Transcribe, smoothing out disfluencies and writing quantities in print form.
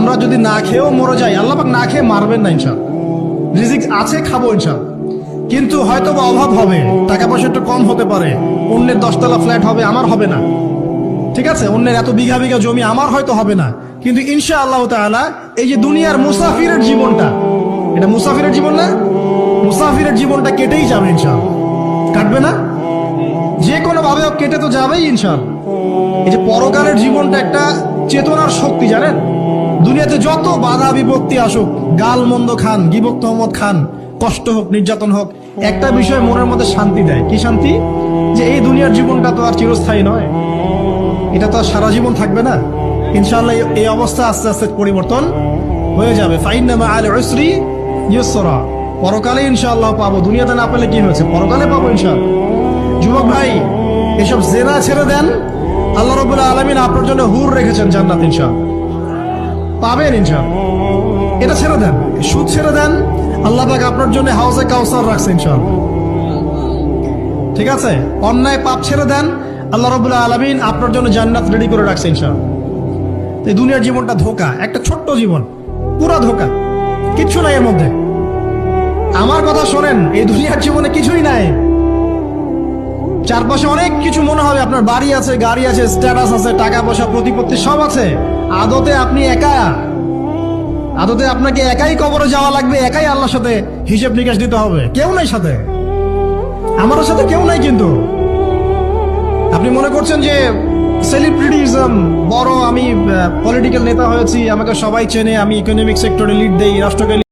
আমরা যদি না খেয়েও মরে যাই, আল্লাহ পাক না খেয়ে মারবেন না ইনশাআল্লাহ। রিজিক আছে, খাবো ইনশাআল্লাহ। কিন্তু হয়তো বা অভাব হবে, টাকা পয়সা একটু কম হতে পারে, অন্যের 10 তলা ফ্ল্যাট হবে, আমার হবে না, ঠিক আছে, অন্যের এত বিঘা বিঘা জমি আমার হয়তো হবে না, কিন্তু ইনশাআল্লাহ তাআলা এই যে দুনিয়ার মুসাফিরের জীবনটা, এটা মুসাফিরের জীবন না, মুসাফিরের জীবনটা কেটেই যাবে ইনশাআল্লাহ। কাটবে না? যে কোনো ভাবে কেটে তো যাবেই ইনশাআল্লাহ। এই যে পরকালের জীবনটা একটা চেতনার শক্তি, জানেন, দুনিয়াতে যত বাধা বিপত্তি আসুক, গাল মন্দ খান, গীবত তহমত খান, কষ্ট হোক, নির্যাতন হোক, একটা বিষয় মনের মধ্যে শান্তি দেয়। কি শান্তি? যে এই দুনিয়ার জীবনটা তো আর চিরস্থায়ী নয়, এটা তো আর সারা জীবন থাকবে না। ইনশাআল্লাহ এই অবস্থা আস্তে আস্তে পরিবর্তন হয়ে যাবে। ফাইন্না মাআল উসরি ইউসরা, পরকালে ইনশাআল্লাহ পাবো, দুনিয়াতে না পেলে কি হয়েছে, পরকালে পাবো ইনশাআল্লাহ। যুবক ভাই, এসব জেনা ছেড়ে দেন, আল্লাহ রাব্বুল আলামিন আপনার জন্য হুর রেখেছেন জান্নাত, ইনশাআল্লাহ পাবেন ইনশাআল্লাহ। এটা ছেড়ে দেন, সুদ ছেড়ে দেন, আল্লাহ পাক আপনার জন্য হাউজে কাউসার রাখছে ইনশাআল্লাহ, ঠিক আছে। অন্যায় পাপ ছেড়ে দেন, আল্লাহ রাব্বুল আলামিন আপনার জন্য জান্নাত রেডি করে রাখছে ইনশাআল্লাহ। এই দুনিয়ার জীবনটা ধোঁকা, একটা ছোট্ট জীবন, পুরা ধোঁকা, কিচ্ছু নাই এর মধ্যে। আমার কথা শোনেন, এই দুনিয়ার জীবনে কিছুই নাই। চারপাশে অনেক কিছু মনে হবে, আপনার বাড়ি আছে, গাড়ি আছে, স্ট্যাটাস আছে, টাকা পয়সা, প্রতিপত্তি সব আছে। আদতে আপনি একা, আদতে আপনাকে একাই কবরে যাওয়া লাগবে, একাই আল্লাহর সাথে হিসেব নিকাশ দিতে হবে, কেউ নাই সাথে, আমার সাথে কেউ নাই। কিন্তু আপনি মনে করছেন যে সেলিব্রিটিজম বড়, আমি পলিটিক্যাল নেতা হয়েছি, আমাকে সবাই চেনে, আমি ইকোনমিক সেক্টরে লিড দেই, রাষ্ট্রকে